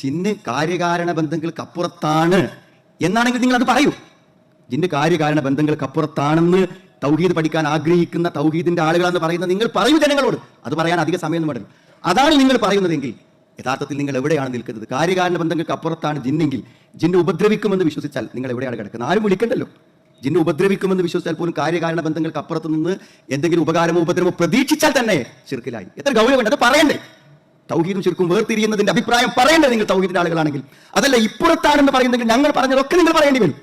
ജിന്ന് കാര്യകാരണ ബന്ധങ്ങൾക്ക് അപ്പുറത്താണ് എന്നാണെങ്കിൽ നിങ്ങൾ അത് പറയൂ. ജിന്ന് കാര്യകാരണ ബന്ധങ്ങൾക്ക് അപ്പുറത്താണെന്ന് തൗഹീദ് പഠിക്കാൻ ആഗ്രഹിക്കുന്ന തൗഹീദിന്റെ ആളുകളെന്ന് പറയുന്ന നിങ്ങൾ പറയൂ ജനങ്ങളോട്. അത് പറയാൻ അധിക സമയം വേണം. അതാണ് നിങ്ങൾ പറയുന്നതെങ്കിൽ യഥാർത്ഥത്തിൽ നിങ്ങൾ എവിടെയാണ് നിൽക്കുന്നത്? കാര്യകാരണ ബന്ധങ്ങൾക്ക് അപ്പുറത്താണ് ജിന്നെങ്കിൽ ജിന്ന് ഉപദ്രവിക്കുമെന്ന് വിശ്വസിച്ചാൽ നിങ്ങൾ എവിടെയാണ് കിടക്കുന്നത്? ആരും വിളിക്കണ്ടല്ലോ. ജിന്ന് ഉപദ്രവിക്കുമെന്ന് വിശ്വസിച്ചാൽ പോലും കാര്യകാരണ ബന്ധങ്ങൾക്ക് അപ്പുറത്ത് നിന്ന് എന്തെങ്കിലും ഉപകാരമോ ഉപദ്രവമോ പ്രതീക്ഷിച്ചാൽ തന്നെ ശിർക്കിലായി. എത്ര ഗൗരവമുണ്ട് അത് പറയണ്ടേ? തൗഹീദും ശിർക്കും വേർതിരിയുന്നതിന്റെ അഭിപ്രായം പറയണ്ടേ നിങ്ങൾ തൗഹീദിന്റെ ആളുകളാണെങ്കിൽ? അതല്ല ഇപ്പുറത്താണെന്ന് പറയുന്നെങ്കിൽ ഞങ്ങൾ പറഞ്ഞതൊക്കെ നിങ്ങൾ പറയേണ്ടി വരും.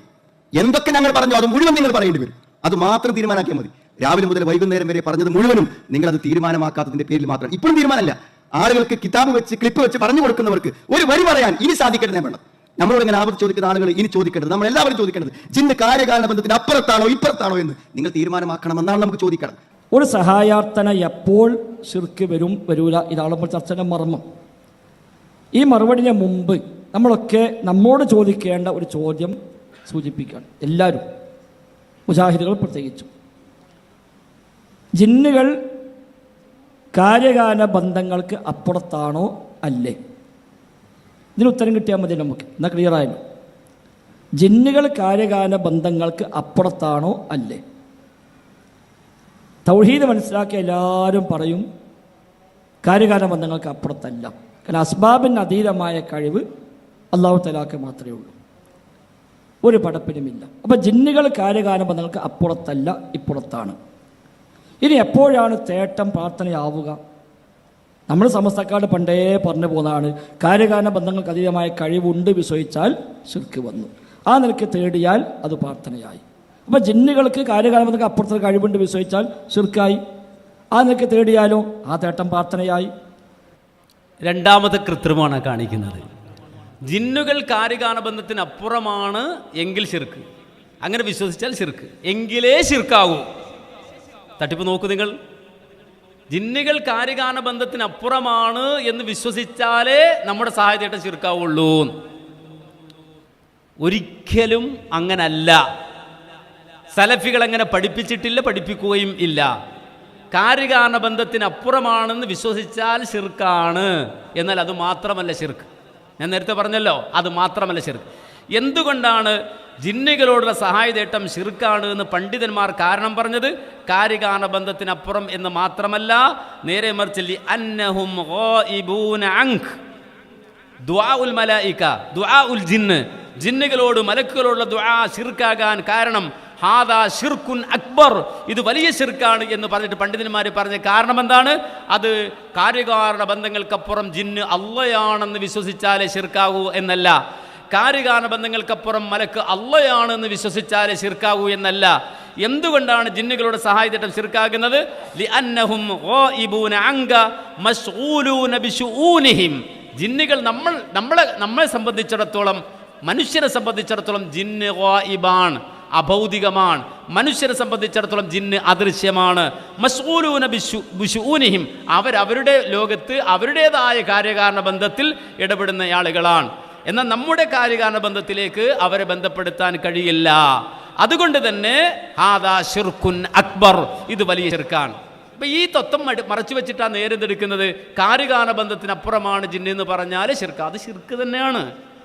എന്തൊക്കെ ഞങ്ങൾ പറഞ്ഞു അത് മുഴുവൻ നിങ്ങൾ പറയേണ്ടി വരും. അത് മാത്രം തീരുമാനമാക്കിയാൽ മതി. രാവിലെ മുതൽ വൈകുന്നേരം വരെ പറഞ്ഞത് മുഴുവനും നിങ്ങൾ അത് തീരുമാനമാക്കാത്തതിന്റെ പേരിൽ മാത്രം. ഇപ്പോഴും തീരുമാനമല്ല. ആളുകൾക്ക് കിതാബ് വെച്ച് ക്ലിപ്പ് വെച്ച് പറഞ്ഞു കൊടുക്കുന്നവർക്ക് ഒരു വരി പറയാൻ ഇനി സാധിക്കരുതേ വേണം. നമ്മളോട് ഇങ്ങനെ ആവർത്തി ചോദിക്കുന്ന ആളുകൾ ഇനി ചോദിക്കേണ്ടത്, നമ്മൾ എല്ലാവരും ചോദിക്കേണ്ടത്, ജിന്ന് കാര്യകാരണ ബന്ധത്തിന് അപ്പുറത്താണോ ഇപ്പുറത്താണോ എന്ന് നിങ്ങൾ തീരുമാനമാക്കണമെന്നാണ് നമുക്ക് ചോദിക്കണം. ഒരു സഹായാർത്ഥന എപ്പോൾ ശിർക്ക് വരും വരൂല, ഇതാണ് നമ്മൾ ചർച്ചയുടെ മർമ്മം. ഈ മറുപടിന് മുമ്പ് നമ്മളൊക്കെ നമ്മോട് ചോദിക്കേണ്ട ഒരു ചോദ്യം സൂചിപ്പിക്കുകയാണ്. എല്ലാവരും, മുജാഹിദുകൾ പ്രത്യേകിച്ചു. ജിന്നുകൾ കാര്യകാരണ ബന്ധങ്ങൾക്ക് അപ്പുറത്താണോ അല്ലേ? ഇതിന് ഉത്തരം കിട്ടിയാൽ മതി നമുക്ക്. എന്നാൽ ക്ലിയർ ആയല്ലോ. ജിന്നുകൾ കാര്യകാരണ ബന്ധങ്ങൾക്ക് അപ്പുറത്താണോ അല്ലേ? തൗഹീദ് മനസ്സിലാക്കിയ എല്ലാവരും പറയും കാര്യകാരണ ബന്ധങ്ങൾക്ക് അപ്പുറത്തല്ല. കാരണം അസ്ബാബിന് അതീതമായ കഴിവ് അല്ലാഹു തആലാക്ക് മാത്രമേ ഉള്ളൂ, ഒരു പടപ്പിനുമില്ല. അപ്പം ജിന്നുകൾ കാര്യകാരണ ബന്ധങ്ങൾക്ക് അപ്പുറത്തല്ല, ഇപ്പുറത്താണ്. ഇനി എപ്പോഴാണ് തേട്ടം പ്രാർത്ഥനയാവുക? നമ്മൾ സമസ്തക്കാട് പണ്ടേ പറഞ്ഞു പോകുന്നതാണ്, കാര്യകാരണ ബന്ധങ്ങൾക്ക് അതീതമായ കഴിവുണ്ട് വിശ്വസിച്ചാൽ ശിർക്ക് വന്നു, ആ നിലയ്ക്ക് തേടിയാൽ അത് പ്രാർത്ഥനയായി. അപ്പം ജിന്നുകൾക്ക് കാര്യകാരണ ബന്ധങ്ങൾക്ക് അപ്പുറത്തെ കഴിവുണ്ട് വിശ്വസിച്ചാൽ ശിർക്കായി, ആ നിലയ്ക്ക് തേടിയാലോ ആ തേട്ടം പ്രാർത്ഥനയായി. രണ്ടാമത്തെ കൃത്രിമമാണ് കാണിക്കുന്നത്. ജിന്നുകൾ കാര്യകാരണ ബന്ധത്തിന് അപ്പുറമാണ് എങ്കിൽ ശിർക്ക്, അങ്ങനെ വിശ്വസിച്ചാൽ ശിർക്ക്, എങ്കിലേ ശിർക്കാകൂ. തട്ടിപ്പ് നോക്കൂ നിങ്ങൾ. ജിന്നുകൾ കാര്യകാരണ ബന്ധത്തിന് അപ്പുറമാണ് എന്ന് വിശ്വസിച്ചാലേ നമ്മുടെ സഹായത്തേട്ടം ശിർക്കാവുള്ളൂ. ഒരിക്കലും അങ്ങനല്ല. സലഫികൾ അങ്ങനെ പഠിപ്പിച്ചിട്ടില്ല, പഠിപ്പിക്കുകയും ഇല്ല. കാര്യകാരണ ബന്ധത്തിന് അപ്പുറമാണെന്ന് വിശ്വസിച്ചാൽ ശിർക്കാണ്. എന്നാൽ അത് മാത്രമല്ല ശിർക്ക്. ഞാൻ നേരത്തെ പറഞ്ഞല്ലോ, അത് മാത്രമല്ല ശിർക്ക്. എന്തുകൊണ്ടാണ് ജിന്നുകളോടുള്ള സഹായതേട്ടം ശിർക്കാണ് എന്ന് പണ്ഡിതന്മാർ കാരണം പറഞ്ഞത്? കാര്യകാരണ ബന്ധത്തിനപ്പുറം എന്ന് മാത്രമല്ല, നേരെ മറിച്ച് അന്നഹും ഗായിബൂന അൻക് ദുആഉൽ മലായിക ദുആഉൽ ജിന്ന്, ജിന്നുകളോട് മലക്കുകളോടുള്ള ദുആ ശിർക്കാകാൻ കാരണം ഹാദാ ശിർക്കുൻ അക്ബർ, ഇത് വലിയ ശിർക്കാണ് എന്ന് പറഞ്ഞിട്ട് പണ്ഡിതന്മാർ പറഞ്ഞ കാരണം എന്താണ്? അത് കാര്യകാരണ ബന്ധങ്ങൾക്കപ്പുറം ജിന്ന് അള്ളയാണെന്ന് വിശ്വസിച്ചാലേ ശിർക്കാകൂ എന്നല്ല, കാര്യകാരണ ബന്ധങ്ങൾക്കപ്പുറം മലക്ക് അള്ളയാണെന്ന് വിശ്വസിച്ചാലേ ശിർക്കാകൂ എന്നല്ല. എന്തുകൊണ്ടാണ് ജിന്നുകളുടെ സഹായത്തേട്ടം ശിർക്കാകുന്നത്? ലിഅന്നഹും ഗായിബൂന അൻക മശ്ഗൂലൂന ബിശുഊനിഹിം, ജിന്നുകൾ നമ്മളെ സംബന്ധിച്ചിടത്തോളം, മനുഷ്യരെ സംബന്ധിച്ചിടത്തോളം ജിന്ന് ഗായിബാണ്, അഭൗതികമാണ്. മനുഷ്യരെ സംബന്ധിച്ചിടത്തോളം ജിന്ന് അദൃശ്യമാണ്. മശ്ഗൂലൂന ബിശുഊനിഹിം, അവരവരുടെ ലോകത്ത് അവരുടേതായ കാര്യകാരണ ബന്ധത്തിൽ ഇടപെടുന്ന ആളുകളാണ്. എന്നാൽ നമ്മുടെ കാര്യകാരണ ബന്ധത്തിലേക്ക് അവരെ ബന്ധപ്പെടുത്താൻ കഴിയില്ല. അതുകൊണ്ട് തന്നെ ഹാദാ ശിർക്കുൻ അക്ബർ, ഇത് വലിയ ശിർക്കാണ്. അപ്പം ഈ തത്വം മറച്ചു വെച്ചിട്ടാണ് നേരിട്ടെടുക്കുന്നത്. കാര്യകാരണ ബന്ധത്തിനപ്പുറമാണ് ജിന്ന് എന്ന് പറഞ്ഞാൽ ശിർക്ക്, അത് ശിർക്ക് തന്നെയാണ്.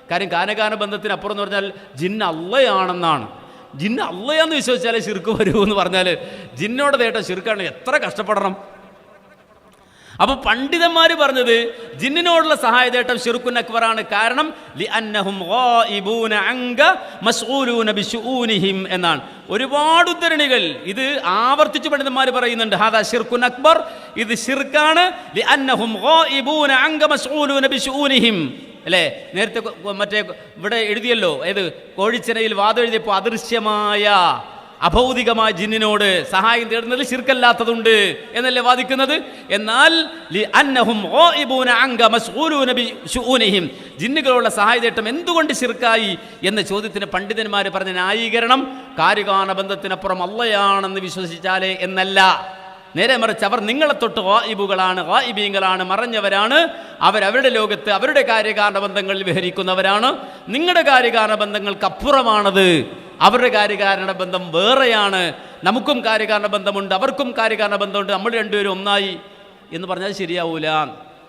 കാര്യം കാര്യകാരണ ബന്ധത്തിനപ്പുറം എന്ന് പറഞ്ഞാൽ ജിന്ന് അള്ളയാണെന്നാണ്. ജിന്ന് അള്ളയാന്ന് വിശ്വസിച്ചാലേ ശിർക്ക് വരൂ എന്ന് പറഞ്ഞാൽ ജിന്നോട് തേട്ട ശിർക്കാണ്. എത്ര കഷ്ടപ്പെടണം. അപ്പോൾ പണ്ഡിതന്മാർ പറഞ്ഞത് ജിന്നിനോടുള്ള സഹായതേട്ടം ശിർക്കുൻ അക്ബറാണ്. കാരണം ലിഅന്നഹും ഗായിബൂന അൻക മശ്ഗൂലൂന ബിശുഊനിഹിം എന്നാണ്. ഒരുപാട് ഉദ്ധരണികൾ ഇത് ആവർത്തിച്ച് പണ്ഡിതന്മാർ പറയുന്നുണ്ട്. ഹാദാ ശിർക്കുൻ അക്ബർ, ഇത് ശിർക്കാണ്. ലിഅന്നഹും ഗായിബൂന അൻക മശ്ഗൂലൂന ബിശുഊനിഹിം അല്ലേ? നേരത്തെ മറ്റേ ഇവിടെ എഴുതിയല്ലോ, ഏത് കോഴിച്ചനയിൽ വാദം എഴുതിയപ്പോൾ അദൃശ്യമായ അഭൗതികമായ ജിന്നിനോട് സഹായം തേടുന്നത് ശിർക്കല്ലാത്തതുണ്ട് എന്നല്ലേ വാദിക്കുന്നത്. എന്നാൽ ജിന്നുകളുള്ള സഹായതേട്ടം എന്തുകൊണ്ട് ശിർക്കായി എന്ന ചോദ്യത്തിന് പണ്ഡിതന്മാർ പറഞ്ഞ ന്യായീകരണം കാര്യകാരണ ബന്ധത്തിനപ്പുറം അള്ളയാണെന്ന് വിശ്വസിച്ചാലേ എന്നല്ല. നേരെ മറിച്ച് അവർ നിങ്ങളെ തൊട്ട് ഗായിബുകളാണ്, ഗായിബീങ്ങളാണ്, മറഞ്ഞവരാണ്. അവരവരുടെ ലോകത്ത് അവരുടെ കാര്യകാരണ ബന്ധങ്ങളിൽ വിഹരിക്കുന്നവരാണ്. നിങ്ങളുടെ കാര്യകാരണ ബന്ധങ്ങൾക്കപ്പുറമാണത്. അവരുടെ കാര്യകാരണ ബന്ധം വേറെയാണ്. നമുക്കും കാര്യകാരണ ബന്ധമുണ്ട്, അവർക്കും കാര്യകാരണ ബന്ധമുണ്ട്, നമ്മൾ രണ്ടുപേരും ഒന്നായി എന്ന് പറഞ്ഞാൽ ശരിയാവൂല.